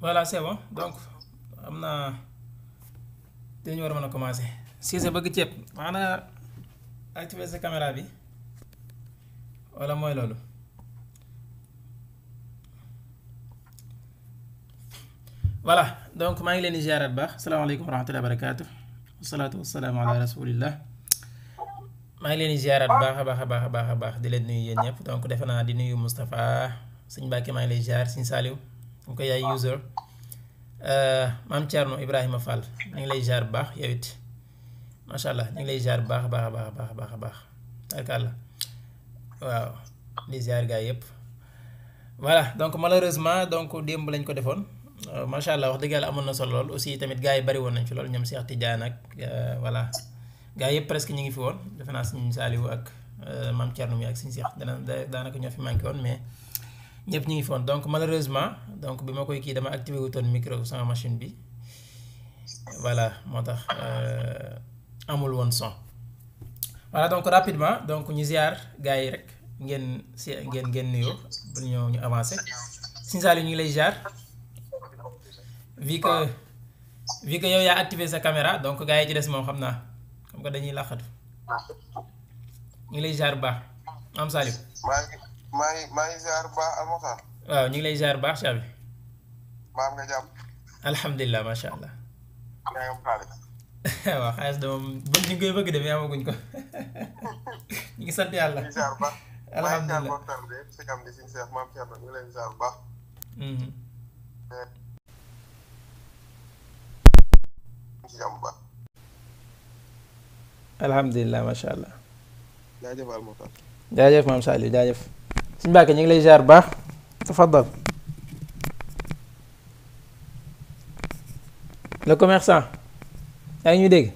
Voilà, c'est bon. Donc, am naa dañu war a mën a commencer. Si sa bëgg ceeb maanaam activer sa caméra bi wala mooy loolu. Voilà, donc maa ngi leen di ziarat baax salaamaaleykum wa rahmatullahi wa barakaatu. Wasalaatu wasalaamu ala rasulillah. maa ngi leen di ziarat baax a baax a baax a baax a baax di leen nuyu yéen ñëpp donc defe naa di nuyu Moustapha sëñ Mbacke maa ngi lay ziar sëñ Saliou mu ko yaay user maam Thierno Ibrahima Fall ñu ngi lay ziar bu baax yow it macha allah ñu ngi lay ziar bu baax a baax a baax a baax a baax tarkalla waaw di ziar gaa yëpp. voilà donc malheureusement donc démb lañ ko defoon macha allah wax dëgg yàlla amoon na solo lool aussi tamit gaa yi bari woon nañ fi lool ñoom Cheikh Tidiane ak voilà gaa yëpp presque ñu ngi fi woon defe naa suñu Saliou ak maam Thierno mi ak suñu Cheikh daanaka ñoo fi manqué woon mais ñëpp ñu ngi fi woon donc malheureusement donc bi ma koy kii dama activé wutoon micro sama machine bi voilà moo tax amul woon son. voilà donc rapidement donc ñu ziar gaa yi rek ngeen nuyoo ba ñëw ñu avancé suñu Saliou ñu ngi lay ziar. vu que yow yaa activé sa caméra donc gars yi ci des moom xam naa xam nga dañuy làqatu ñu ngi lay ziar bu baax am Saliou. maa ngi ziar bu baax Almokhtar. waaw ñu ngi lay ziar bu baax Chabi. maa nga jàmm. alhamdulilah macha allah. yaa ngi am xaalis. waaw xaalis de moom bëgg ñu koy bëgg de mais amaguñ ko ñu ngi sant yàlla. ñu ngi ziar bu baax. alhamdulilah maa ngi ziar Mokhtar de si kam di suñu seex maam Thierno ñu ngi leen ziar bu baax. ci jàmm bu baax. alhamdulilah macha allah. jaajëf Almokhtar. jaajëf maam Saliou jaajëf. suñu Mbàkke ñu ngi lay ziar bu baax. tafaddal. le commerçant. yaa ngi ñu dégg.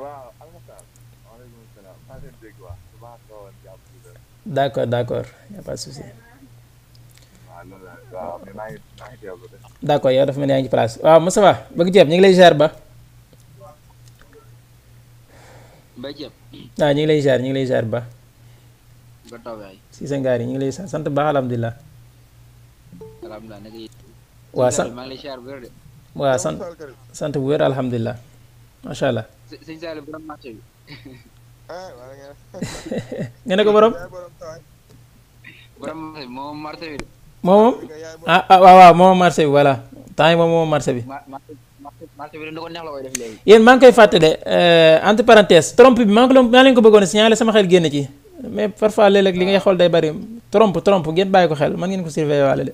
waaw Almokhtar. waaleykum salaam. maa ngi leen dégg waaw. damaa xaw a jàpp tuuti rek. d'accord d'accord y a pas de souci. waaw loolu la waaw mais maa ngi teewlu de. d'accord yow dafa mel ni yaa ngi ci place waaw Moustapha bëgg ceeb ñu ngi lay ziar ba. Mbaye Diop. waaw ñu ngi lay ziar ba. nga taw yaay. si sa ngaar yi ñu ngi lay sant baax alhamdulilah. alhamdulilah naka yi. waa sant maa ngi lay ziar bu wér de. waa sant bu wér alhamdulilah macha allah. sëñ Saliou borom marché bi. nga ne ko borom. borom marché bi moom marché bi de. moom waaw moom marché bi voilà temps yi moom marché bi. marché bi de ko neex la koy def léegi. yéen maa ngi koy fàtte de entre parenthèse trompe bi maa leen ko bëggoon a signaler sama xel génn ci mais parfois léeg-léeg li ngay xool day bari trompe ngeen bàyyi ko xel mën ngeen ko surveiller waale de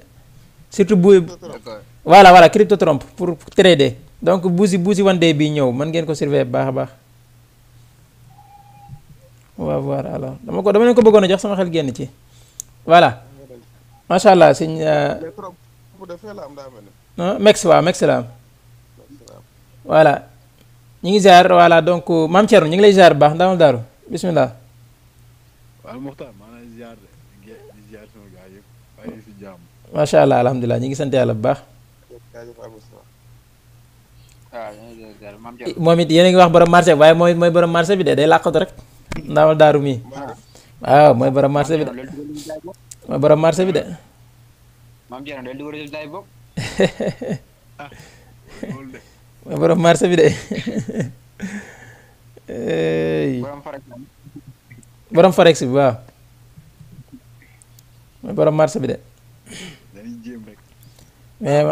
surtout bu voilà crypto trompe pour trader donc buusi one day bii ñëw mën ngeen ko surveiller bu baax a baax. waaw voilà alors dama leen ko bëggoon a jox sama xel génn ci voilà macha allah sëñ mex la am voilà ñu ngi ziar voilà donc maam Thierno ñu ngi lay ziar bu baax ndaamal daaru bismillah. waaw Mokhtar maa ngi lay ziar de di ziar sama gars yëpp bàyyi si jàmm. macha allah alhamdulilah ñu ngi sant yàlla bu baax. moom it yéen a ngi wax borom marché bi waaye mooy borom marché bi de day làqatu rek ndaamal daaru mii waaw mooy borom marché bi de mooy borom marché bi de. maam Thierno del dugal résultat yi bokk. mooy borom marché bi de. borom forex bi waaw. mooy borom marché bi de. dañuy jéem rek. mais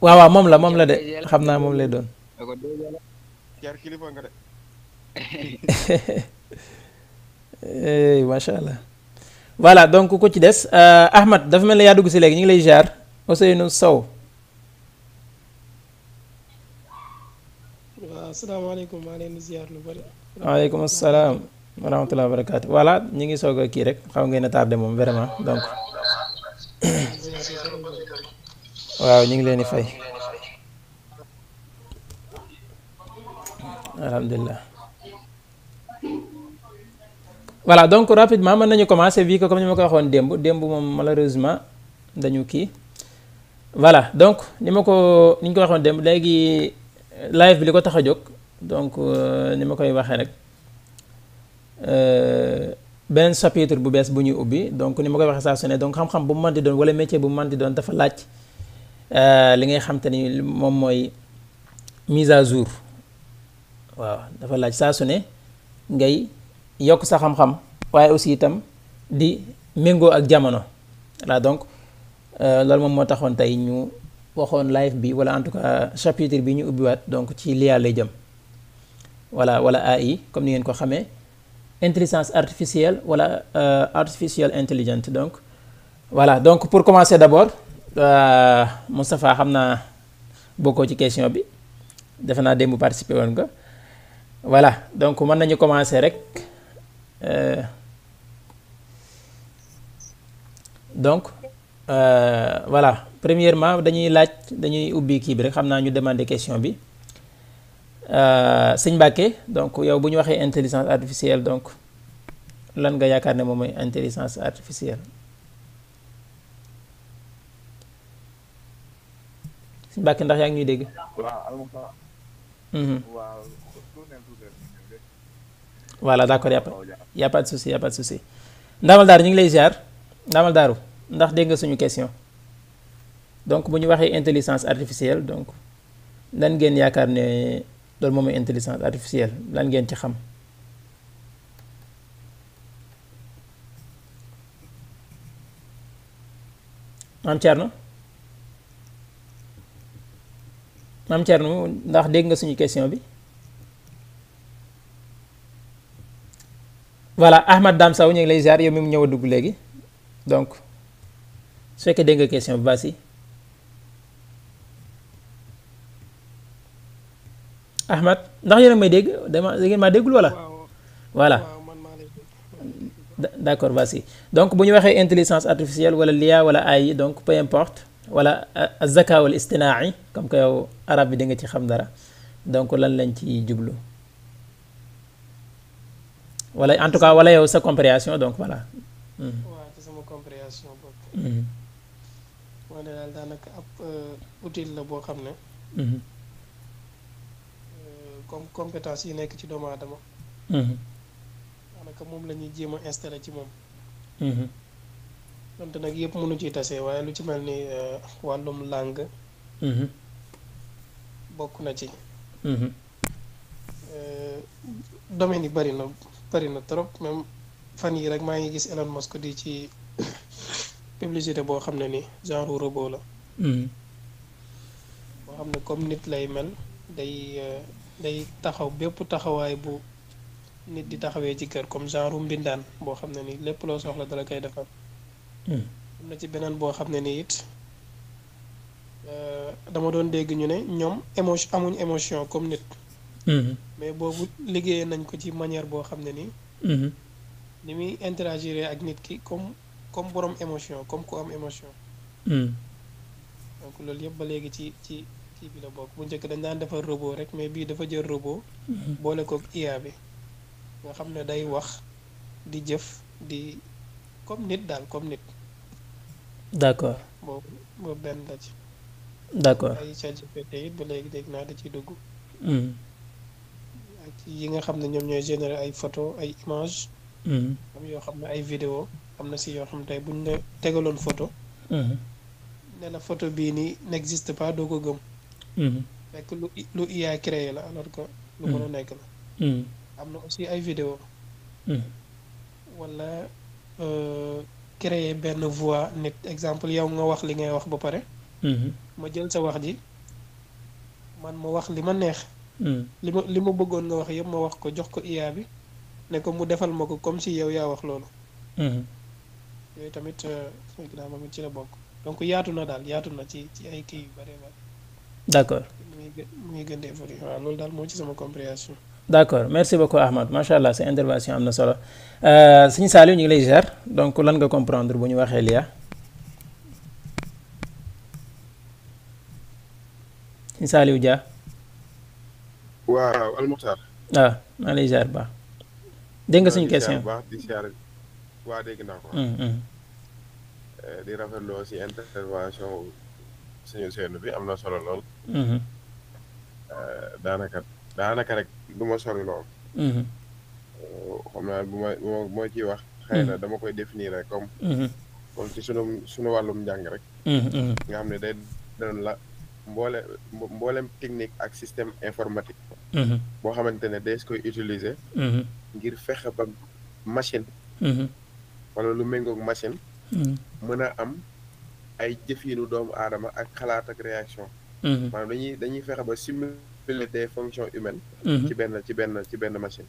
waaw moom la de xam naa moom lay doon. macha allah. voilà donc ku ci des Ahmad dafa mel ne yaa dugg si léegi ñu ngi lay ziar Ousseynou Sow. waaw asalaamaaleykum maa leen di ziar lu bëri. waaleykum salaam wa rahmatulah wa barakaatu voilà ñu ngi soog a kii rek xaw ngeen a tardé moom vraiment donc waaw ñu ngi leen di fay alhamdulilah. voilà donc rapidement mën nañu commencer vu que comme ni ma ko waxoon démb moom malheureusement dañu kii voilà donc ni ñu ko waxoon démb léegi live bi li ko tax a jóg donc ni ma koy waxee rek beneen chapitre bu bees bu ñuy ubbi donc ni ma koy waxee saa su ne donc xam-xam bu mu mën di doon wala métier bu mu mën di doon dafa laaj li ngay xam te ni moom mooy mise à jour waaw dafa laaj saa su ne ngay yokk sa xam-xam waaye aussi itam di méngoo ak jamono voilà donc loolu moom moo taxoon tey ñu waxoon live bi wala en tout cas chapitre bi ñu ubbiwaat donc ci l'IA lay jëm voilà wala AI comme ni ngeen ko xamee intelligence artificielle wala artificial intelligent donc voilà donc pour commencer d'abord Moustapha xam naa bokkoo ci question bi defe naa démb participer woon nga voilà donc mën nañu commencer rek donc voilà premièrement dañuy ubbi kii bi rek xam naa ñu demander question bi sëñ Mbacke donc yow bu ñu waxee intelligence artificielle donc lan nga yaakaar ne moom mooy intelligence artificielle sëñ Mbacke ndax yaa ngi ñuy dégg. waaw. voilà d'accord y a pas de souci y a pas de souci Ndamal Daaru ñu ngi lay ziar Ndamal Daaru ndax dégg nga suñu question donc bu ñu waxee intelligence artificielle donc lan ngeen yaakaar ne loolu moom mooy intelligence artificielle lan ngeen ci xam. Maam Thierno ndax dégg nga suñu question bi. voilà Ahmad Dam Sow ñu ngi lay ziar yow mi mu ñëw a dugg léegi donc su fekkee dégg nga question bi vas-y Ahmad ndax yéen a may dégg da ngeen maa déggul wala. voilà d'accord vas-y donc bu ñu waxee intelligence artificielle wala l'IA wala AI donc peu importe wala az-zaka wal istinaa'i comme que yow arab bi di nga ci xam dara donc lan lañ ci jublu. wala en tout cas wala yow sa compréhension donc voilà. waaw ci sama compréhension bopp. moo ne daal daanaka ab outil la boo xam ne. comme compétence yi nekk ci doomu aadama. daanaka moom la ñuy jéem a installé ci moom. donte nag yëpp mënu ciy tase waaye lu ci mel ni wàllum langue. bokk na ci. domaine yi bari na trop même fan yi rek maa ngi gis Elon Musk di ci publicité boo xam ne ni genre robot la. boo xam ne comme nit lay mel day taxaw bépp taxawaay bu nit di taxawee ci kër comme genre mbindaan boo xam ne ni lépp loo soxla dala koy defal. am na ci beneen boo xam ne ni it dama doon dégg ñu ne ñoom amuñ émotion comme nit. mais boobu liggéeyee nañ ko ci manière boo xam ne ni. ni muy interagir ak nit ki comme borom émotion comme ku am émotion. donc loolu yëpp ba léegi ci bi la bokk bu njëkk dañ daan defar robot rek mais bii dafa jël robot. boole kook IA bi nga xam ne day wax di jëf di comme nit daal comme nit. d'accord boobu benn la ci. d'accord ay ChatGPT it ba léegi dégg naa da ciy dugg. ak yi nga xam ne ñoom ñooy générer ay photo ay image am yoo xam ne ay vidéo am na si yoo xam tey buñ la tegaloon photo. ne la photo bii nii n'existe pas doo ko gëm. fekk lu IA créé la alors que lu mën a nekk la. am na aussi ay vidéo wala créer benn voix nit exemple yow nga wax li ngay wax ba pare. ma jël sa wax ji man ma wax li ma neex. li ma bëggoon nga wax yëpp ma wax ko jox ko IA bi ne ko mu defal ma ko comme si yow yaa wax loolu. yooyu tamit fekk naa moom it ci la bokk donc yaatu na ci ay kii yu bare bare. d'accord. mu ngi gën di évoluer waaw loolu daal moo ci sama compréhension. d'accord merci beaucoup Ahmad macha allah sa intervention am na solo sëñ Saliou ñu ngi lay ziar donc lan nga comprendre bu ñu waxee l'IA. sëñ Saliou Dia. waaw Almuxtaar. waaw maa lay ziar baax. dégg nga suñu question di ziar waa dégg naa ko. di rafetlu aussi intervention suñu seenu bi am na solo lool. daanaka rek du ma sori lool. xam naa bu ma ciy wax xëy na dama koy définir rek comme ci sunu wàllum njàng rek nga xam ne day doon la mboolem technique ak système informatique boo xamante ne dees koy utiliser ngir fexe ba machine wala lu méngoog machine mën a am ay jëfiinu doomu aadama ak xalaat ak réaction maanaam dañuy fexe ba simuler des fonctions humaines ci benn machine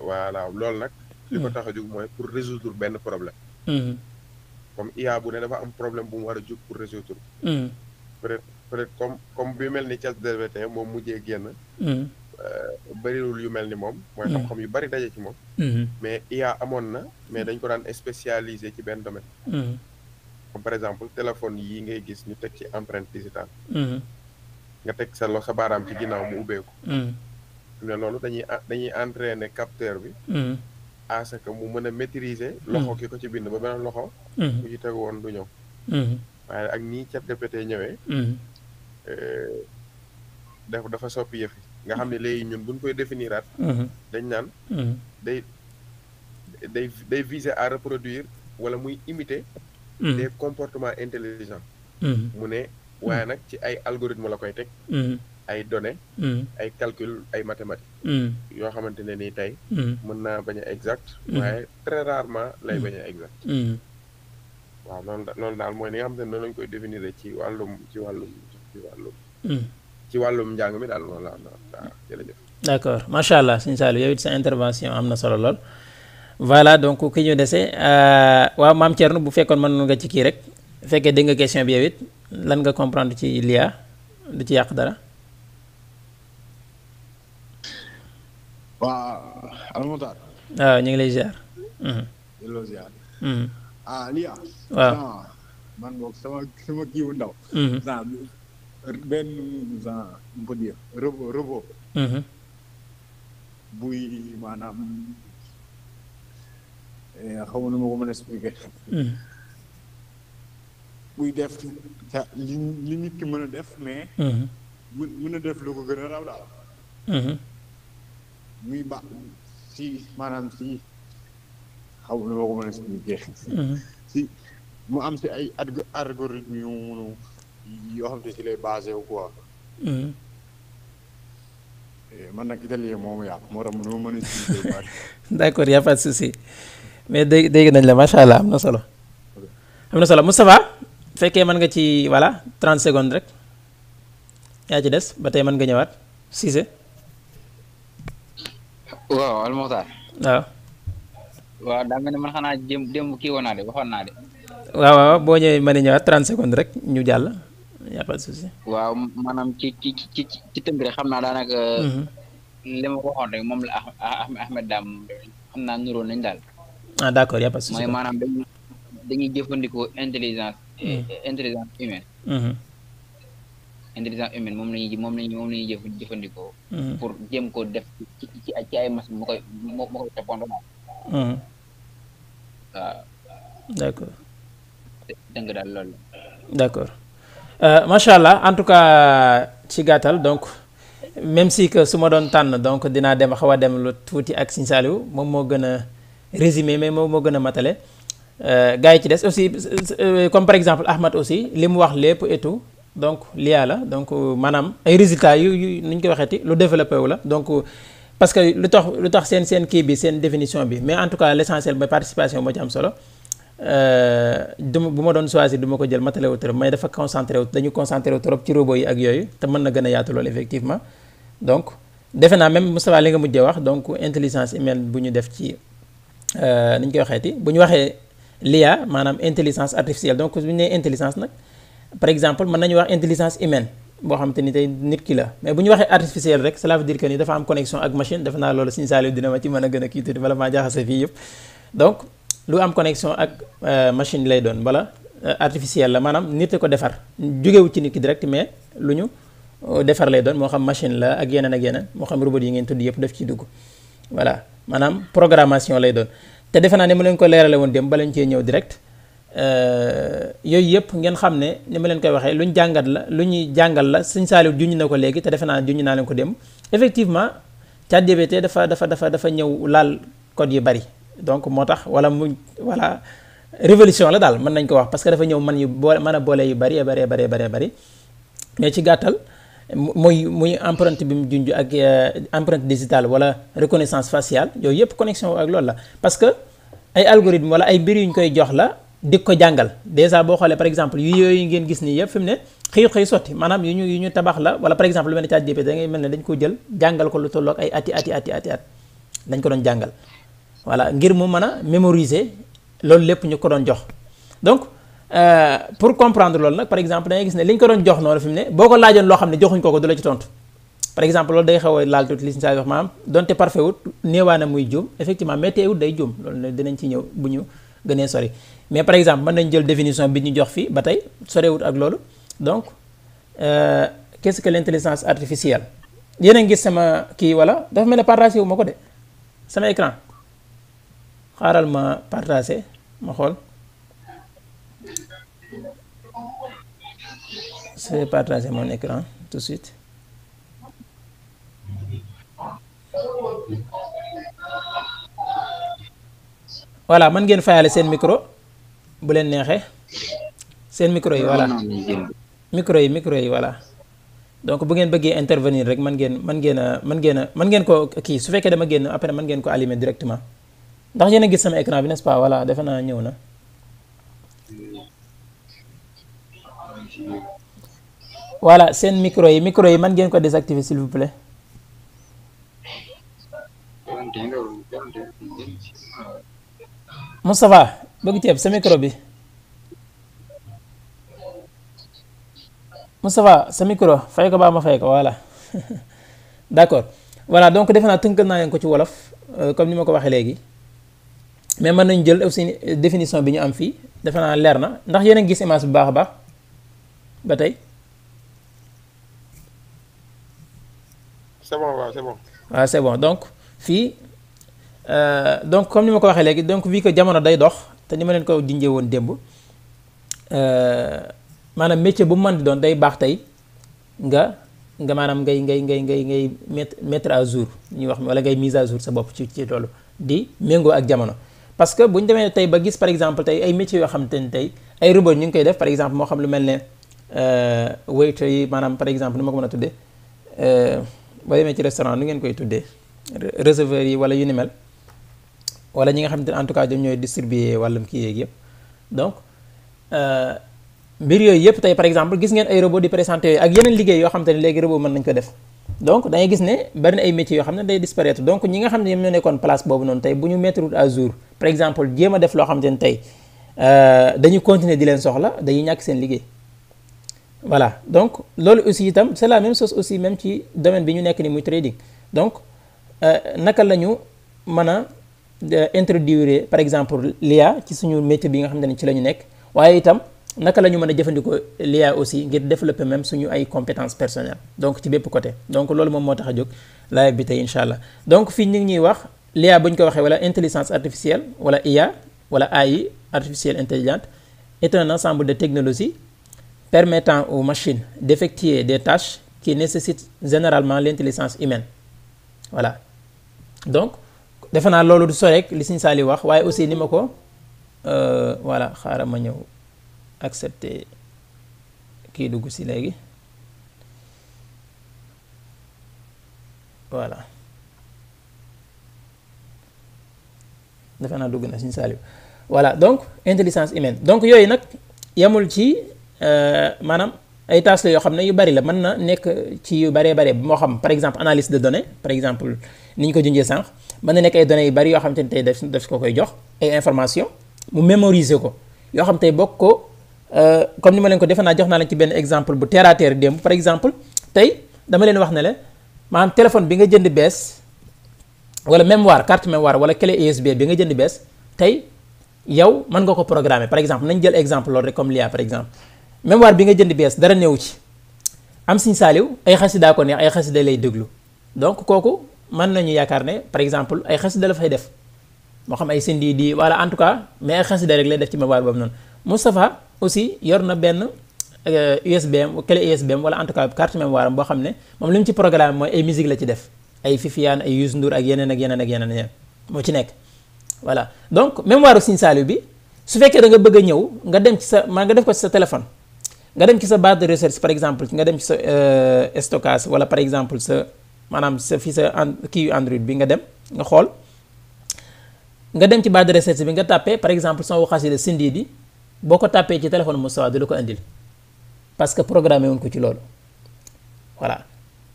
voilà loolu nag li ko tax a jóg mooy pour résoudre benn problème comme IA bu ne dafa am problème bu mu war a jóg pour résoudre peut-être comme bi mel ni ChatGPT moom mujjee génn bëriwul yu mel ni moom mooy xam-xam yu bari daje ci moom mais IA amoon na mais dañ ko daan spécialisé ci benn domaine comme par exemple téléphone yi ngay gis ñu teg ci empreinte digitale nga teg sa baaraam ci ginnaaw mu ubbeeku ne loolu dañuy entraîner capteur bi à ce que mu mën a maîtriser loxo ki ko ci bind ba beneen loxo bu ci tegu woon du ñëw waaye ak nii ChatGPT ñëwee dafa soppi yëf yi nga xam ne léegi ñun buñ koy définiraat dañ naan day viser à reproduire wala muy imiter des comportements intelligents mu ne waaye nag ci ay algorithme la koy teg ay données ay calcul ay mathématiques yoo xamante ne nii tey mën naa bañ a exact waaye très rarement lay bañ a exact waaw loolu daal mooy ni nga xamante ne noonu lañ koy définir ci wàllum njàng mi daal loolu la waaw jërëjëf d'accord macha allah sëñ Saliou yow it sa intervention am na solo lool voilà donc ki ñu dese waaw maam Thierno bu fekkoon mën nga ci kii rek fekkee dégg nga question bi yow it lan nga comprendre ci l'IA du ci yàq dara waaw almotar waaw ñu ngi lay ziar delloo ziar l'IA waaw man boog sama kii wu ndaw benn genre on peut dire robot buy maanaam xaw ma nu ma ko mën a expliquer buy def li nit ki mën a def mais mën a def lu ko gën a raw daal muy baax si maanaam si xaw ma nu ma ko mën a expliquer si mu am si ay algorithme yu munu yoo xam te si lay basé wu quoi man nag italien moomu yàq moo tax mënuma mën a expliquer d'accord y a pas de souci mais dégg nañ la macha allah am na solo Moustapha fekkee mën nga ci voilà 30 secondes rek yaa ci des ba tey mën nga ñëwaat Cissé waaw almoxtaar waaw daa mel ne man xanaa démb kii woon naa de waxoon naa de waaw boo ñëwee mën a ñëwaat 30 secondes rek ñu jàll y a pas de souci waaw maanaam ci tënk rek xam naa daanaka li ma ko waxoon rek moom la Ahmed Dame xam naa nuróo nañ daal d'accord y a pas de souci mooy maanaam dañuy jëfandikoo intelligence humaine intelligence humaine moom lañuy jëfandikoo pour jéem ko def ci ay machine mu koy répondre daal waaw d'accord dëgg daal loolu d'accord macha allah en tout cas ci gàttal donc même si que su ma doon tànn donc dinaa dem xaw a dem lu tuuti ak Sëñ Saliou moom moo gën a résumé mais moom moo gën a matale gars yi ci des aussi comme par exemple Ahmad aussi li mu wax lépp et tout donc l'IA la donc maanaam ay résultats yu nu ñu koy waxeeti lu développé wu la donc parce que lu tax seen kii bi seen définition bi mais en tout cas l'essentiel mooy participation moo ci am solo bu ma doon choisir du ma ko jël matale wu trop mais dafa dañu concentré wu trop ci robot yi ak yooyu te mën na gën a yaatu loolu effectivement donc defe naa même Moustapha li nga mujjee wax donc intelligence humaine bu ñu def ci ni ñu koy waxeeti bu ñu waxee l'IA maanaam intelligence artificielle donc bu ñu nee intelligence nag par exemple mën nañu wax intelligence humaine boo xam te ni tey nit ki la mais bu ñu waxee artificielle rek cela veut dire que ni dafa am connexion ak machine defe naa loolu Sëñ Saliou dina ma ci mën a gën a kii tuuti bala maa jaxase fii yëpp donc lu am connexion ak machine lay doon wala artificielle la maanaam nit a ko defar jógewu ci nit ki direct mais lu ñu defar lay doon moo xam machine la ak yeneen moo xam robot yi ngeen tudd yëpp daf ciy dugg voilà maanaam programmation lay doon te defe naa ne ma leen ko leerale woon dem balañ cee ñëw direct yooyu yëpp ngeen xam ne ni ma leen koy waxee lu ñuy jàngal la Sëñ Saliou junj na ko léegi te defe naa junj naa leen ko dem effectivement ChatGPT dafa ñëw laal code yu bari donc moo tax wala mu voilà révolution la daal mën nañ ko wax parce que dafa ñëw man yu boole mën a boole yu bari bari mais ci gàttal muy empreinte bi mu junj ak empreinte digitale wala reconnaissance faciale yooyu yëpp connexion ak loolu la parce que ay algorithme wala ay mbir yu ñu koy jox la di ko jàngal déjà boo xoolee par exemple yooyu ngeen gis nii yëpp fi mu ne xëy sotti maanaam yu ñu tabax la wala par exemple lu mel ne ChatGPT da ngay mel ne dañ ko jël jàngal ko lu tolloog ay ati dañ ko doon jàngal voilà ngir mu mën a mémoriser loolu lépp ñu ko doon jox donc pour comprendre loolu nag par exemple da ngay gis ne li ñu ko doon jox noonu fi mu ne boo ko laajoon loo xam ne joxuñ ko du la ci tontu par exemple loolu day xaw a laal tuuti li si saa wax maanaam donte parfait wut néewaana muy juum effectivement mais teewut day juum loolu dinañ ci ñëw bu ñu gënee sori mais par exemple mën nañ jël définition bi ñu jox fii ba tey sorewut ak loolu donc qu'est-ce que l'intelligence artificielle yéen a ngi gis sama kii wala dafa mel ne partagé wu ma ko de sama écran xaaral ma partagé ma xool c'est partager mon écran tout de suite voilà mën ngeen fayale seen micro bu leen neexee seen micro yi voilà micro yi voilà donc bu ngeen bëggee intervenir rek mën ngeen ko kii su fekkee dama génn après mën ngeen ko allumer directement ndax yéen a gis sama écran bi n'est-ce pas voilà defe naa ñëw na voilà seen micro yi mën ngeen ko désactiver s'il vous plaît Moustapha bëgg ceeb sa micro bi Moustapha sa micro fay ko baa ma fay ko voilà d'accord voilà donc defe naa tënkal naa leen ko ci wolof comme ni ma ko waxee léegi mais mën nañu jël aussi définition bi ñu am fii defe naa leer na ndax yéen a ngi gis image bu baax a baax ba tey c'est bon waaw c'est bon. waaw c'est bon donc fii donc comme ni ma ko waxee léegi donc vu que jamono day dox te ni ma leen ko jinjee woon démb maanaam métier bu mu mën di doon day baax tey nga maanaam ngay mettre à jour ñuy wax wala ngay mise à jour sa bopp ci loolu di méngoo ak jamono. parce que bu ñu demee tey ba gis par exemple tey ay métiers yoo xam te ne tey ay robot ñu ngi koy def par exemple moo xam lu mel ne waiter yi maanaam par exemple nu ma ko mën a tuddee boo demee ci restaurant nu ngeen koy tuddee receveur yi wala yu ni mel wala ñi nga xam te ne en tout cas ñoom ñooy distribuer wàllum kii yeeg yëpp donc mbir yooyu yëpp tey par exemple gis ngeen ay robot di présenté yooyu ak yeneen liggéey yoo xam te ne léegi robot mën nañu ko def donc da ngay gis ne bari na ay métiers yoo xam ne day disparaître donc ñi nga xam ne ñoom ñoo nekkoon place boobu noonu tey bu ñu mettre à jour par exemple jéem a def loo xam te ne tey dañu continuer di leen soxla dañuy ñàkk seen liggéey voilà donc loolu aussi itam c'est la même chose aussi même ci domaine bi ñu nekk ni muy trading donc naka la ñu mën a introduire par exemple l'IA ci suñu métier bi nga xam ne ci la ñu nekk waaye itam naka la ñu mën a jëfandikoo l'IA aussi ngir développer même suñu ay compétences personnelles donc ci bépp côté donc loolu moom moo tax a jóg live bi tey incha allah donc fii ñu ngi ñuy wax l'IA bu ñu ko waxee wala intelligence artificielle wala IA wala AI artificielle intelligente est un ensemble de technologies permettant aux machines d'effectuer des tâches qui nécessitent généralement l'intelligence humaine voilà donc defe naa loolu du sore rek li Sëñ Saali wax waaye aussi ni ma ko voilà xaaral ma ñëw accepter kii dugg si léegi voilà defe naa dugg na Sëñ Saali voilà donc intelligence humaine donc yooyu nag yamul ci maanaam ay tâches la yoo xam ne yu bari la mën na nekk ci yu baree bare moo xam par exemple analyse de données par exemple ni ñu ko junjee sànq mën na nekk ay données yu bari yoo xam te ne tey daf ko koy jox ay information mu mémoriser ko yoo xam tey bokk ko comme ni ma leen ko defe naa jox naa leen ci benn exemple bu terre à terre démb par exemple tey dama leen wax ne la maanaam téléphone bi nga jënd bees wala mémoire carte mémoire wala clé USB bi nga jënd bees tey yow mën nga ko programmer par exemple nañ jël exemple loolu rek comme l'IA par exemple mémoire bi nga jënd bees dara néew ci am Sëñ Saaliw ay xasida ko neex ay xasida lay déglu donc kooku mën nañu yaakaar ne par exemple ay xasida la fay def moo xam ay sindi di wala en tout cas mais ay xasida rek lay def ci mémoire boobu noonu Moustapha aussi yor na benn USBM clé USBM wala en tout cas carte mémoire am boo xam ne moom li mu ci programme mooy ay musique la ci def ay Fifiane ay Youssou Ndour ak yeneen moo ci nekk voilà donc mémoire Serigne Saliou bi su fekkee da nga bëgg a ñëw nga dem ci sa nga def ko ci sa téléphone nga dem ci sa base de recherche par exemple nga dem ci sa stockage wala par exemple sa maanaam sa fi sa kii Android bi nga dem nga xool nga dem ci base de recherche bi nga tàppee par exemple son xasida Sindiidi boo ko tàppee ci téléphone Moustapha du la ko indil parce que programmé wuñ ko ci loolu voilà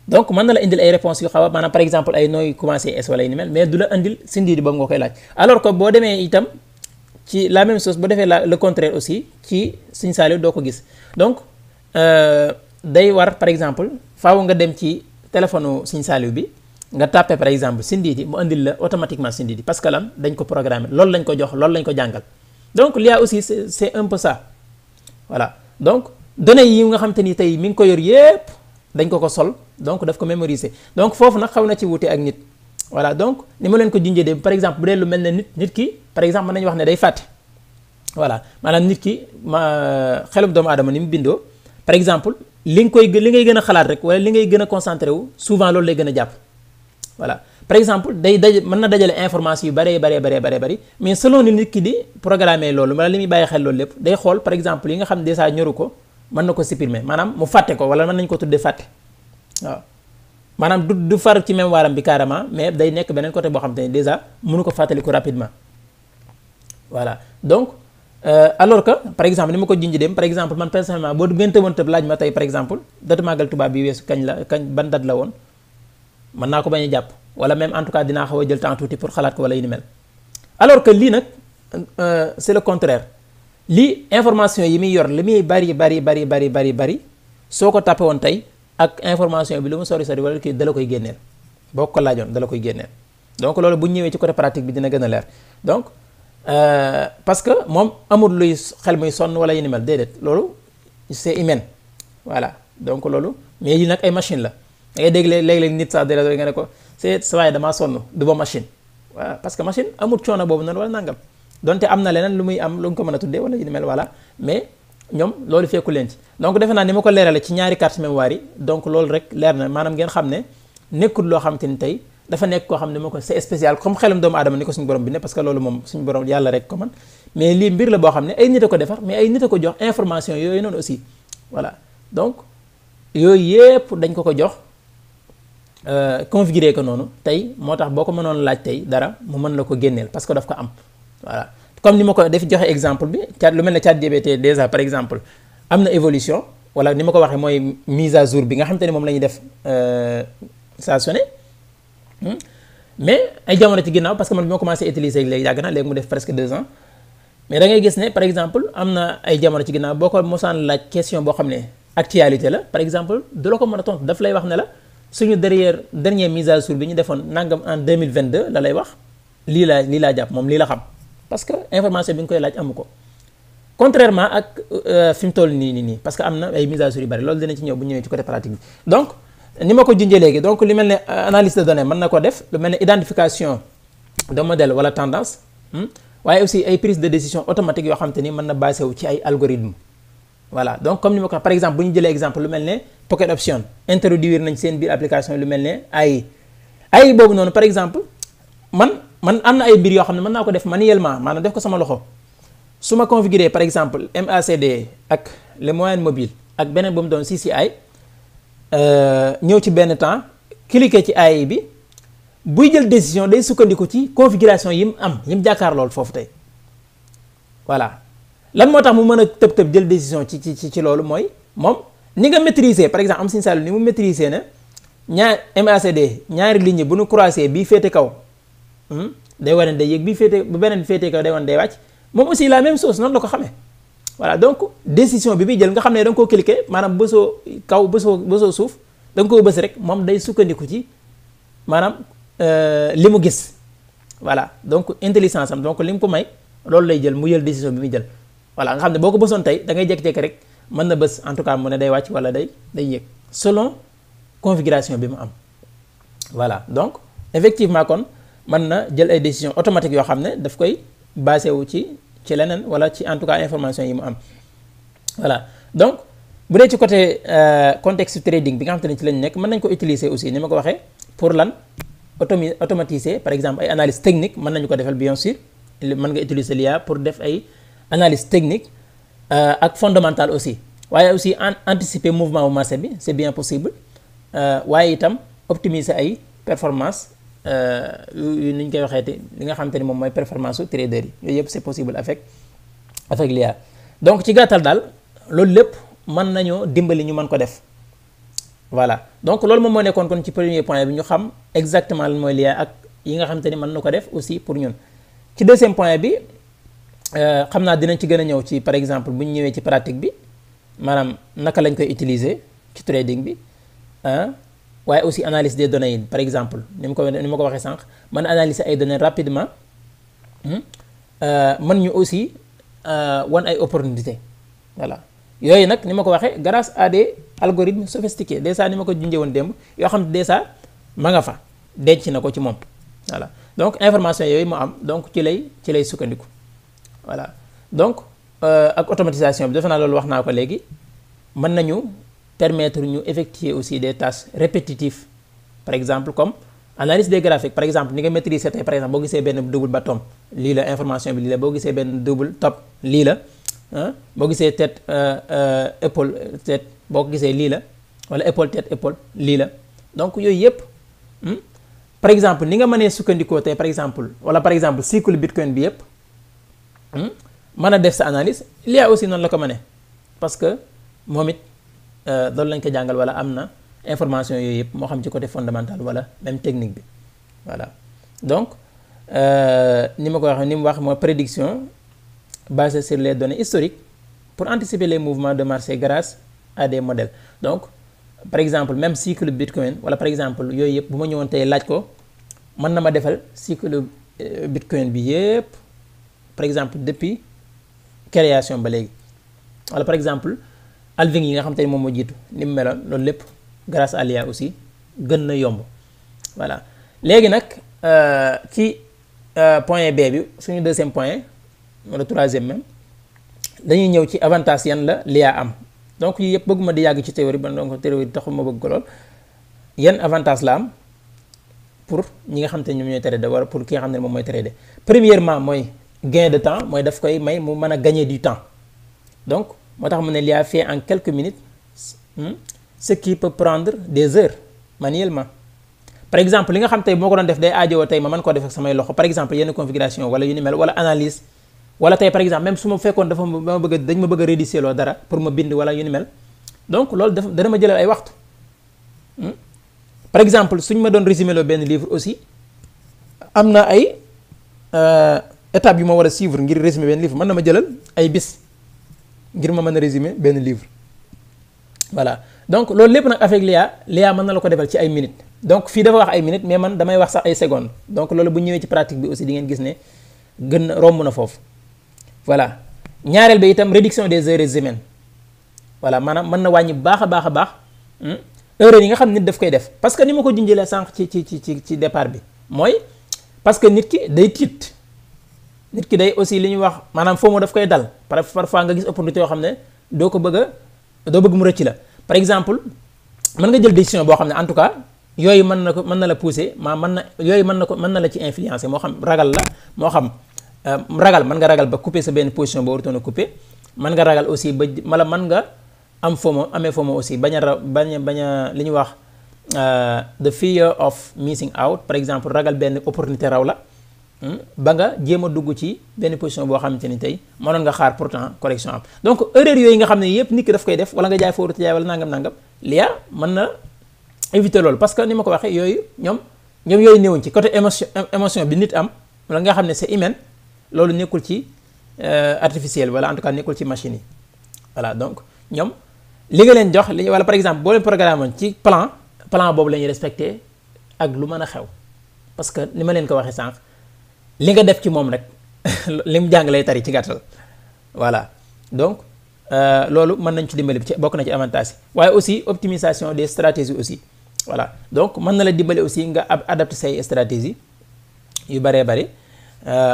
donc mën na la indil ay réponses yu xaw a maanaam par exemple ay nooy commencé es wala ay ni mel mais du la indil Sindiidi boobu nga koy laaj alors que boo demee itam ci la même chose boo defee le contraire aussi ci Serigne Saliou doo ko gis donc day war par exemple faaw nga dem ci téléphone Serigne Saliou bi nga tàppee par exemple Sindiidi mu indil la automatiquement Sindiidi parce que lan dañ ko programmer loolu lañ ko jox loolu lañ ko jàngal donc l'IA aussi c'est un peu ça voilà donc données yi nga xam te ni tey mi ngi ko yor yépp dañ ko sol donc daf ko mémoriser donc foofu nag xaw na ci wuute ak nit voilà donc ni ma leen ko junjee de par exemple bu dee lu mel ne nit ki par exemple mën nañu wax ne day fàtte voilà maanaam nit ki xelum doomu aadama ni mu bindoo par exemple li ngay gën a xalaat rek wala li ngay gën a concentré wu souvent loolu lay gën a jàpp voilà par exemple mën na dajale information yu bari mais selon ni nit ki di programmer loolu wala li muy bàyyi xel loolu lépp day xool par exemple yi nga xam ne déjà ñoru ko mën na ko supprimer maanaam mu fàtte ko wala mën nañu ko tuddee fàtte waaw maanaam du far ci mémoire am bi carrément mais day nekk beneen côté boo xam te ne déjà mënu ko fàttaliku rapidement voilà donc alors que par exemple ni ma ko junj dem par exemple man personnellement boo gënte woon tëb laaj ma tey par exemple date màggal Tuubaa bi weesu kañ ban date la woon mën naa ko bañ a jàpp wala même en tout cas dinaa xaw a jël temps tuuti pour xalaat ko wala yu ni mel alors que lii nag c'est le contraire lii information yi muy yor li muy bari soo ko tàppe woon tey ak information bi lu mu sori wala kii dala koy génneel boo ko laajoon dala koy génneel donc loolu bu ñëwee ci côté pratique bi dina gën a leer donc parce que moom amul luy xel muy sonn wala yu ni mel déedéet loolu c'est humain voilà donc loolu mais yi nag ay machine la da ngay dégg léeg-léeg nit sax dara nga ne ko c'est waaye damaa sonn du ba machine voilà parce que machine amul coono boobu noonu wala nangam donte am na leneen lu muy am lu nga ko mën a tuddee wala yu ni mel voilà mais ñoom loolu fekku leen ci donc defe naa ni ma ko leerale ci ñaari carte mémoire yi donc loolu rek leer na maanaam ngeen xam ne nekkul loo xam te ni tey dafa nekk koo xam ne moo ko c'est spécial comme xelum doomu aadama ni ko suñu borom bi ne parce que loolu moom suñu borom yàlla rek ko man mais lii mbir la boo xam ne ay nit a ko defar mais ay nit a ko jox information yooyu noonu aussi voilà donc yooyu yépp dañ ko jox configurer ko noonu tey moo tax boo ko mënoon laaj tey dara mu mën la ko génneel parce que daf ko am voilà comme ni ma ko def joxe exemple bi lu mel ne ChatGPT déjà par exemple am na évolution wala ni ma ko waxee mooy mise à jour bi nga xam te ne moom la ñuy def saa su ne mais ay jamono ci ginnaaw parce que man bi ma commencé utiliser léegi yàgg na léegi mu def presque 2 ans mais da ngay gis ne par exemple am na ay jamono ci ginnaaw boo ko mosaan laaj question boo xam ne actualité la par exemple du la ko mën a tontu daf lay wax ne la suñu dernière mise à jour bi ñu defoon nangam en 2022 la lay wax lii laa jàpp moom lii la xam parce que information bi nga koy laaj amu ko contrairement ak fi mu toll nii parce que am na ay mise à jour yu bari loolu dina ci ñëw bu ñëwee ci côté pratique bi donc ni ma ko junjee léegi donc li mel ne analyse de données mën na ko def lu mel ne identification de modèle wala tendance waaye aussi ay prise de décision automatique yoo xam te ni mën na basé wu ci ay algorithme voilà donc comme ni ma ko par exemple bu ñu jëlee exemple lu mel ne Pocket Option introduire nañ seen biir application lu mel ne AI boobu noonu par exemple man am na ay mbir yoo xam ne mën naa ko def manuellement maanaam def ko sama loxo su ma configurer par exemple MACD ak les moyens mobiles ak beneen bu mu doon CCI ñëw ci benn temps cliquer ci AI bi buy jël décision day sukkandiku ci configuration yi mu am yi mu jàkkaar lool foofu tey voilà lan moo tax mu mën a tëb jël décision ci loolu mooy moom ni nga maîtriser par exemple am Serigne Saliou ni mu maîtriser na MACD ñaari ligne bu nu croiser bii féete kaw day wane day yéeg bii féete bu beneen féete kaw day wane day wàcc moom aussi la même chose noonu la ko xamee voilà donc décision bi muy jël nga xam ne da nga koo cliquer maanaam bësoo kaw bësoo suuf da nga koo bës rek moom day sukkandiku ci maanaam li mu gis voilà donc intelligence am donc li mu ko may loolu lay jël mu jël décision bi muy jël voilà nga xam ne boo ko bësoon tey da ngay jékki-jékki rek mën na bës en tout cas mu ne day wàcc wala day yéeg selon configuration bi mu am voilà donc effectivement kon mën na jël ay décision automatique yoo xam ne daf koy basé wu ci leneen wala ci en tout cas information yi mu am voilà donc bu dee ci côté contexte trading bi nga xam te ne ci lañ nekk mën nañ ko utiliser aussi ni ma ko waxee pour lan automatiser par exemple ay analyse technique mën nañu ko defal bien sûr mën nga utiliser l'IA pour def ay analyse technique ak fondamentale aussi waaye aussi anticiper mouvement bu marché bi c'est bien possible waaye itam optimiser ay performance yu ni ñu koy waxee te li nga xamante ni moom mooy performance su trader yi yooyu yëpp c'est possible avec l'IA donc ci gàttal daal loolu lépp mën nañoo dimbali ñu mën ko def voilà donc loolu moom moo nekkoon kon ci premier point bi ñu xam exactement lan mooy l'IA ak yi nga xamante ni mën na ko def aussi pour ñun ci deuxième point bi xam naa dinañ ci gën a ñëw ci par exemple bu ñu ñëwee ci pratique bi maanaam naka lañ koy utiliser ci trading bi waaye aussi analyse des données yi par exemple ni ma ko waxee sànq mën analyser ay données rapidement mën ñu aussi wan ay opportunité voilà yooyu nag ni ma ko waxee grâce à des algorithmes sophistiqués déjà ni ma ko junjee woon démb yoo xam ne déjà ma nga fa denc na ko ci moom voilà donc information yooyu mu am donc ci lay sukkandiku voilà donc ak automatisation bi defe naa loolu wax naa ko léegi mën nañu permettre ñu effectuer aussi des tâches répétitives par exemple comme analyse des graphiques par exemple ni nga maîtriser tey par exemple boo gisee benn double bottom lii la information bi lii la boo gisee benn double top lii la boo gisee tête épaule tête boo ko gisee lii la wala épaule tête épaule lii la donc yooyu yëpp par exemple ni nga mënee sukkandikoo tey par exemple wala par exemple cycle bitcoin bi yëpp mën a def sa analyse l'IA aussi noonu la ko mënee parce que moom it loolu lañ ko jàngal wala am na information yooyu yëpp moo xam ci côté fondamental wala même technique bi voilà donc ni ma ko waxee ni mu wax mooy prédiction basée sur les données historiques pour anticiper les mouvements de marché grâce à des modèles donc par exemple même cycle bitcoin wala par exemple yooyu yëpp bu ma ñëwoon tey laaj ko mën na ma defal cycle bitcoin bi yëpp par exemple depuis création ba léegi wala par exemple halving yi nga xam te ni moom moo jiitu ni mu meloon loolu lépp grâce à l'IA aussi gën na yomb voilà léegi nag ci point B bi suñu deuxième point wala troisième même dañuy ñëw ci avantage yan la l'IA am donc yii yëpp bëgguma di yàgg ci théorie ba donc théorie taxul ma bëgg ko lool yan avantage la am pour ñi nga xam te ñoom ñooy trader wala pour ki nga xam ne moom mooy trader premièrement mooy gain de temps mooy daf koy may mu mën a gagner du temps donc moo tax mu ne l'IA fait en quelques minutes ce qui peut prendre des heures manuellement par exemple li nga xam tey moo ko doon def day aajowoo tey ma mën koo def ak samay loxo par exemple yenn configuration wala yu ni mel wala analyse wala tey par exemple même su ma fekkoon dañ ma bëgg a rédiger loo dara pour ma bind wala yu ni mel donc loolu dana ma jëlal ay waxtu par exemple suñ ma doon résumer loo benn livre aussi am na ay étapes yu ma war a suivre ngir résumer benn livre mën na ma jëlal ay bis ngir ma mën a résumer benn livre voilà donc loolu lépp nag avec l'IA mën na la ko defal ci ay minutes donc fii dafa wax ay minutes mais man damay wax sax ay secondes donc loolu bu ñëwee ci pratique bi aussi di ngeen gis ne gën na romb na foofu voilà ñaareel bi itam réduction des erreurs humaines voilà maanaam mën na wàññi baax a baax erreur yi nga xam nit daf koy def parce que ni ma ko junjëlee sànq ci départ bi mooy parce que nit ki day tiit nit ki day aussi li ñuy wax maanaam foo mu daf koy dal parfois nga gis opportunité yoo xam ne doo bëgg mu rëcc la par exemple mën nga jël décision boo xam ne en tout cas yooyu mën na la pousser mën na la ci influencer moo xam ragal la moo xam mën nga ragal ba couper sa benn position boo warutoon a couper mën nga ragal aussi ba mala mën nga am amee FOMO aussi bañ a li ñuy wax the fear of missing out par exemple ragal benn opportunité raw la ba nga jéem a dugg ci benn position boo xamante ni tey mënoon nga xaar pourtant correction am donc erreur yooyu nga xam ne yëpp nit ki daf koy def wala nga jaay foofu jaay wala nangam l'IA mën na éviter loolu parce que ni ma ko waxee yooyu ñoom yooyu néewuñ ci côté émotion bi nit am wala nga xam ne c'est humain loolu nekkul ci artificiel wala en tout cas nekkul ci machine yi voilà donc ñoom li nga leen jox wala par exemple boo leen programme ci plan boobu la ñuy respecté ak lu mën a xew parce que ni ma leen ko waxee sànq li nga def ci moom rek li mu jàng lay tari ci gàttal voilà donc loolu mën nañ ci dimbali ci bokk na ci avantage yi waaye aussi optimisation des stratégies aussi voilà donc mën na la dimbali aussi nga adapter say stratégie yu bëree bëri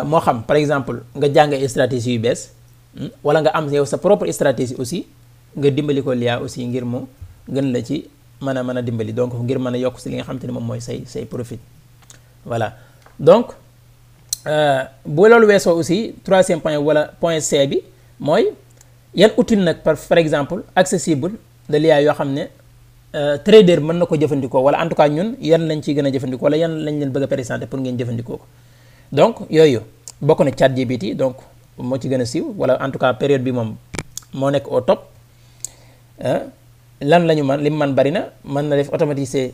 moo xam par exemple nga jàng ay stratégie yu bees wala nga am yow sa propre stratégie aussi nga dimbali ko l'IA aussi ngir mu gën la ci mën a dimbali donc ngir mën a yokk si li nga xam te ne moom mooy say profit voilà donc bu loolu weesoo aussi troisième point wala point C bi mooy yan outil nag par exemple accessible de l'IA yoo xam ne trader mën na ko jëfandikoo wala en tout cas ñun yan lañ ciy gën a jëfandikoo wala yan lañ leen bëgg a présenter pour ngeen jëfandikoo ko donc yooyu bokk na ChatGPT donc moo ci gën a siiw wala en tout cas période bi moom moo nekk au top lan la ñu mën li mu mën bari na mën na def automatiser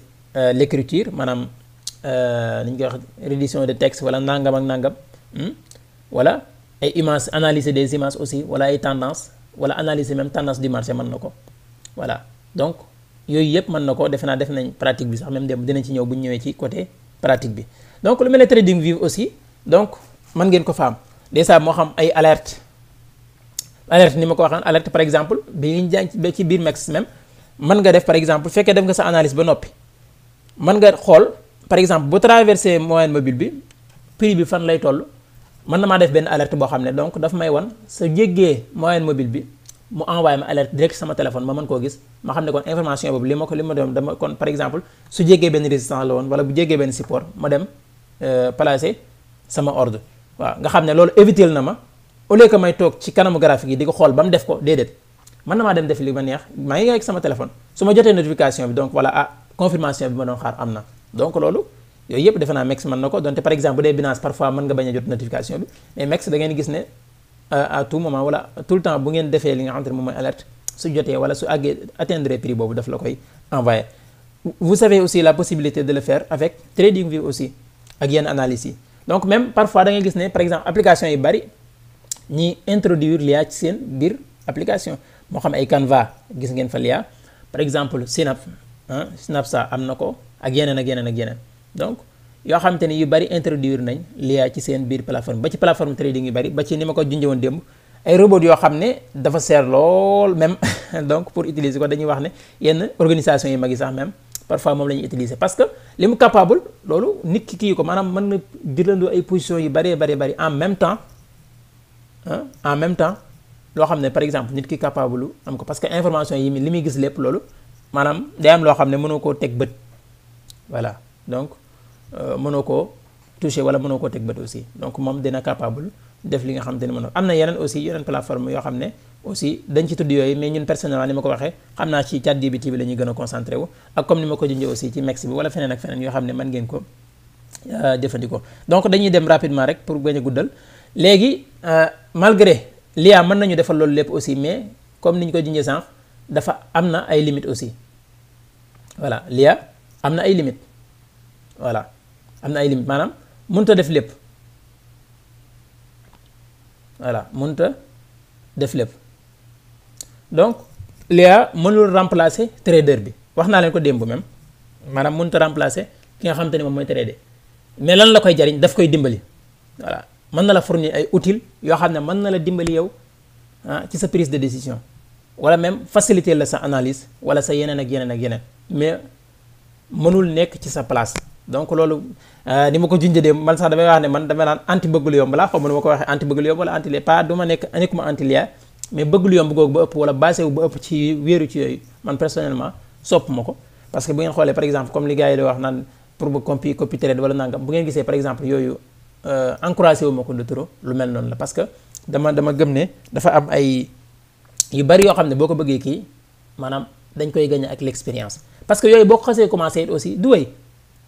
l'écriture maanaam ni ñu koy wax rédition de texte wala nangam ak nangam wala ay images analyser des images aussi wala ay tendances wala analyser même tendance du marché mën na ko voilà donc yooyu yëpp mën na ko defe naa def nañ pratique bi sax même dem dinañ ci ñëw bu ñu ñëwee ci côté pratique bi donc lu mel ne TradingView aussi donc mën ngeen ko fa am déjà moo xam ay alerte ni ma ko waxaan alerte par exemple bi ñu jàng ci biir MEX même mën nga def par exemple fekkee def nga sa analyse ba noppi mën nga xool par exemple bu traversé moyenne mobile bi prix bi fan lay toll mën na maa def benn alerte boo xam ne donc daf may wan sa jéggee moyenne mobile bi mu envoyé ma alerte direct sama téléphone ma mën koo gis ma xam ne kon information boobu li ma doon dama kon par exemple su jéggee benn résistance la woon wala bu jéggee benn support ma dem placer sama ordre waaw nga xam ne loolu éviter na ma au lieu que may toog ci kanamu graphique yi di ko xool ba mu def ko déedéet mën na maa dem def li ma neex maa ngi ak sama téléphone su ma jotee notification bi donc voilà confirmation bi ma doon xaar am na donc loolu yooyu yëpp defe naa MEX mën na ko donte par exemple bu dee Binance parfois mën nga bañ a jot notification bi mais MEX da ngeen gis ne à tout moment wala tout le temps bu ngeen defee li nga xamante ne moom mooy alerte su jotee wala su àggee atteindre prix boobu daf la koy envoyé. Vous avez aussi la possibilité de le faire avec TradingView aussi ak yenn analyse yi donc même parfois da ngay gis ne par exemple application yu bari ñi introduire l'IA ci seen biir application moo xam ay Canva gis ngeen fa l'IA par exemple Snapchat am na ko ak yeneen ak yeneen ak yeneen donc yoo xamante ni yu bari introduire nañ l'IA ci seen biir plateforme ba ci plateforme trading yu bari ba ci ni ma ko junjee woon démb ay robot yoo xam ne dafa seer lool même donc pour utiliser ko dañuy wax ne yenn organisation yu mag yi sax même parfois moom la ñuy utiliser parce que li mu capable loolu nit ki kii ko maanaam mën na jëlandoo ay positions yu bari en même temps loo xam ne par exemple nit ki capable am ko parce que information yi li muy gis lépp loolu maanaam day am loo xam ne mënoo koo teg bët voilà donc mënoo koo toucher wala mënoo koo teg bët aussi donc moom dina capable def li nga xam te ne mënoo am na yeneen aussi yeneen plateforme yoo xam ne aussi dañ ci tudd yooyu mais ñun personnellement ni ma ko waxee xam naa ci ChatGPT bi la ñuy gën a concentré wu ak comme ni ma ko junjee aussi ci MEX bi wala feneen ak feneen yoo xam ne mën ngeen ko jëfandikoo donc dañuy dem rapidement rek pour bañ a guddal léegi malgré l'IA mën nañu defal loolu lépp aussi mais comme ni ñu ko junjee sànq dafa am na ay limites aussi voilà l'IA am na ay limites voilà am na ay limites maanaam mënut a def lépp voilà mënut a def lépp donc l'IA mënul remplacer trader bi wax naa leen ko démb même maanaam mënut a remplacer ki nga xamante ne moom mooy trader mais lan la koy jariñ daf koy dimbali voilà mën na la fournir ay outils yoo xam ne mën na la dimbali yow ci sa prise de décision wala même faciliter la sa analyse wala sa yeneen ak yeneen ak yeneen mais mënul nekk ci sa place donc loolu ni ma ko junjee de man sax damay wax ne man damay naan anti bëgg lu yomb laa xaw ma nu ma ko waxee anti bëgg lu yomb wala anti les pas du ma nekkuma anti l'IA mais bëgg lu yomb googu ba ëpp wala basé wu ba ëpp ci wéeru ci yooyu man personnellement sopp ma ko parce que bu ngeen xoolee par exemple comme li gars yi di wax naan pour ba copy trade wala nangam bu ngeen gisee par exemple yooyu encouragé wu ma ko de trop lu mel noonu la parce que dama gëm ne dafa am ay yu bari yoo xam ne boo ko bëggee kii maanaam dañ koy gagner ak l'expérience parce que yooyu boo ko xasee commencé aussi du wéy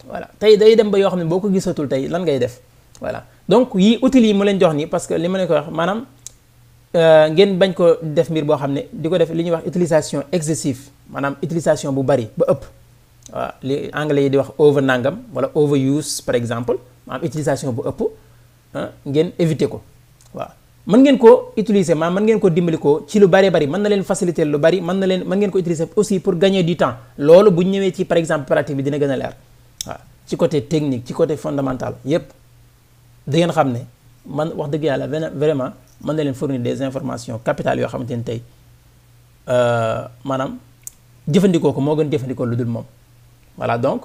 voilà tey day dem ba yoo xam ne boo ko gisatul tey lan ngay def voilà donc yi outils yi mu leen jox nii parce que li ma leen ko wax maanaam ngeen bañ ko def mbir boo xam ne di ko def li ñuy wax utilisation excessive maanaam utilisation bu bari ba ëpp waaw li anglais yi di wax over nangam wala overuse par exemple maanaam utilisation bu ëpp ngeen éviter ko waaw mën ngeen ko utiliser maanaam mën ngeen ko dimbali ko ci lu bari mën na leen faciliter lu bari mën ngeen ko utiliser aussi pour gagner du temps loolu bu ñëwee ci par exemple pratique bi dina gën a leer waaw ci côté technique ci côté fondamental yépp da ngeen xam ne man wax dëgg yàlla vraiment mën na leen fournir des informations capitales yoo xamante ni tey maanaam jëfandikoo ko moo gën jëfandikoo lu dul moom voilà donc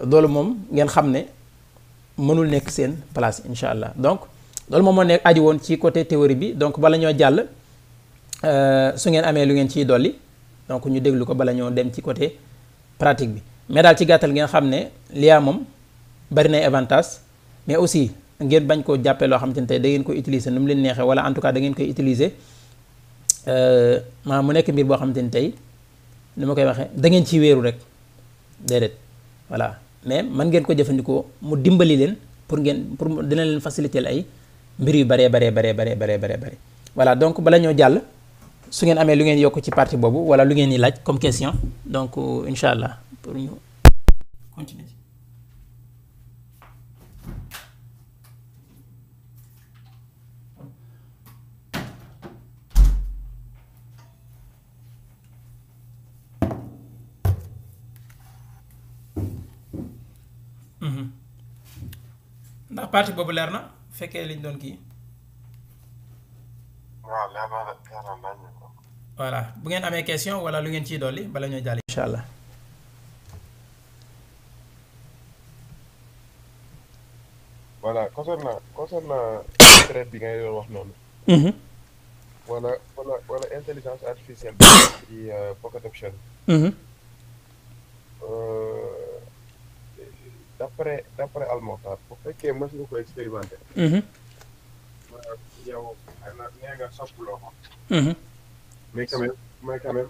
loolu moom ngeen xam ne mënul nekk seen place incha allah donc loolu moom moo nekk aju woon ci côté théorie bi donc bala ñoo jàll su ngeen amee lu ngeen ciy dolli donc ñu déglu ko bala ñoo dem ci côté pratique bi mais daal ci gàttal ngeen xam ne l'IA moom bari nay avantage mais aussi ngeen bañ koo jàppee loo xamante ni tey da ngeen koy utiliser nu mu leen neexee wala en tout cas da ngeen koy utiliser maanaam mu nekk mbir boo xamante ni tey ni ma koy waxee da ngeen ciy wéeru rek déedéet voilà mais man ngeen ko jëfandikoo mu dimbali leen pour dina leen faciliter ay mbir yu baree bare voilà donc bala ñoo jàll su ngeen amee lu ngeen yokk ci partie boobu wala lu ngeen di laaj comme question donc incha allah pour ñu continuer. ndax partie boobu leer na fekkee liñ doon kii. waaw leer na nañ ko. voilà bu ngeen amee question wala lu ngeen ciy dolli bala ñoo jàll incha allah. voilà concernant traite bi ngay doon wax noonu. wala intelligence artificielle bi ci Pocket Option. d'après Almokhtar bu fekkee mës nga ko expérimenté. yow nee nga soppuloo ko. mais quand même